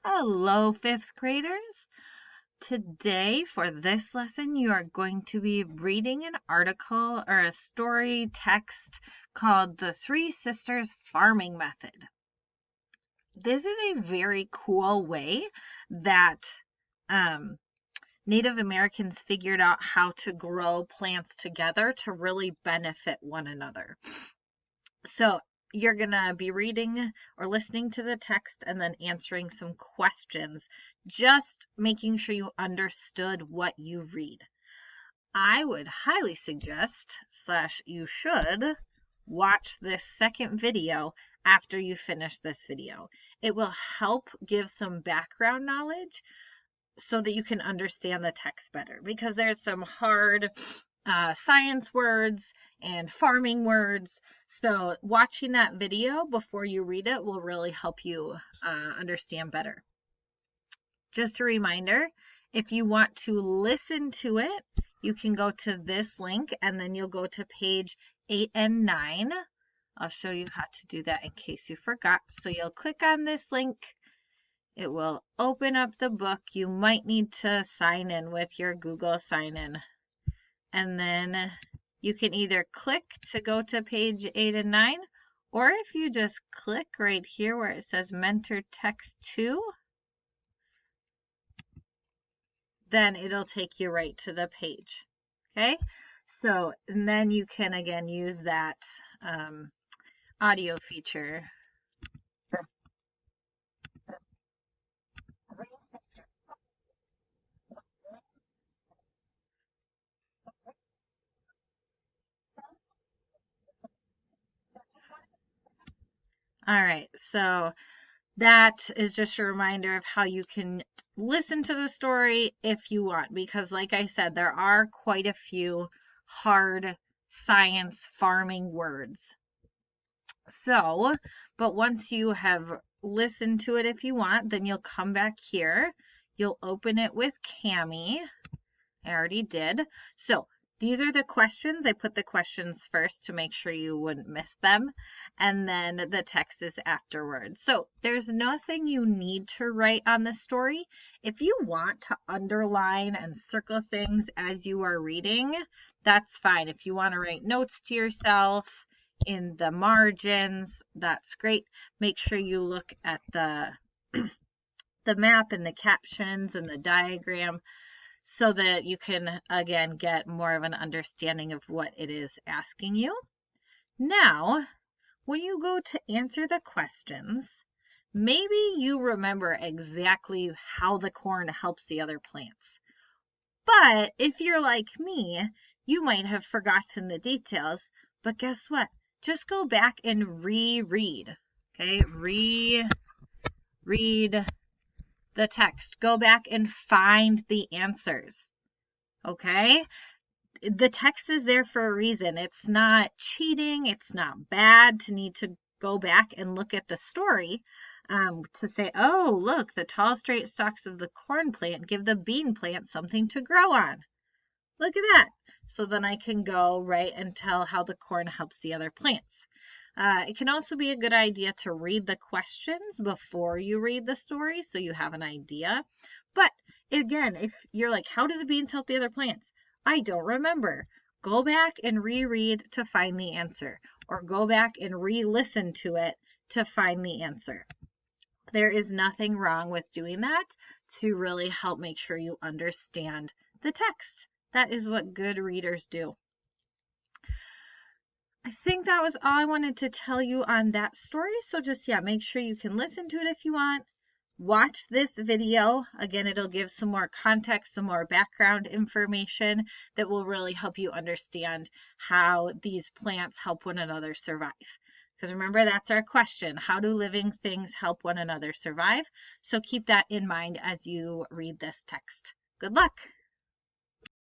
Hello, fifth graders. Today, for this lesson, you are going to be reading an article or a story text called The Three Sisters Farming Method. This is a very cool way that Native Americans figured out how to grow plants together to really benefit one another. So you're going to be reading or listening to the text and then answering some questions, just making sure you understood what you read. I would highly suggest, you should, watch this second video after you finish this video. It will help give some background knowledge so that you can understand the text better, because there's some hard science words and farming words. So watching that video before you read it will really help you understand better. Just a reminder, if you want to listen to it, you can go to this link and then you'll go to page 8 and 9. I'll show you how to do that in case you forgot. So you'll click on this link. It will open up the book. You might need to sign in with your Google sign-in. And then you can either click to go to page 8 and 9, or if you just click right here where it says Mentor Text 2, then it'll take you right to the page. Okay? So, and then you can again use that audio feature. All right, so that is just a reminder of how you can listen to the story if you want, because like I said, there are quite a few hard science farming words. So, but once you have listened to it if you want, then you'll come back here. You'll open it with Cami. I already did. So these are the questions. I put the questions first to make sure you wouldn't miss them. And then the text is afterwards. So there's nothing you need to write on the story. If you want to underline and circle things as you are reading, that's fine. If you want to write notes to yourself in the margins, that's great. Make sure you look at the map and the captions and the diagram, so that you can, again, get more of an understanding of what it is asking you. Now, when you go to answer the questions, maybe you remember exactly how the corn helps the other plants. But if you're like me, you might have forgotten the details. But guess what? Just go back and reread. Okay, reread the text. Go back and find the answers. Okay? The text is there for a reason. It's not cheating. It's not bad to need to go back and look at the story to say, oh, look, the tall straight stalks of the corn plant give the bean plant something to grow on. Look at that. So then I can go right and tell how the corn helps the other plants. It can also be a good idea to read the questions before you read the story so you have an idea. But again, if you're like, how do the beans help the other plants? I don't remember. Go back and reread to find the answer, or go back and re-listen to it to find the answer. There is nothing wrong with doing that to really help make sure you understand the text. That is what good readers do. I think that was all I wanted to tell you on that story. So just, make sure you can listen to it if you want. Watch this video. Again, it'll give some more context, some more background information that will really help you understand how these plants help one another survive. Because remember, that's our question. How do living things help one another survive? So keep that in mind as you read this text. Good luck.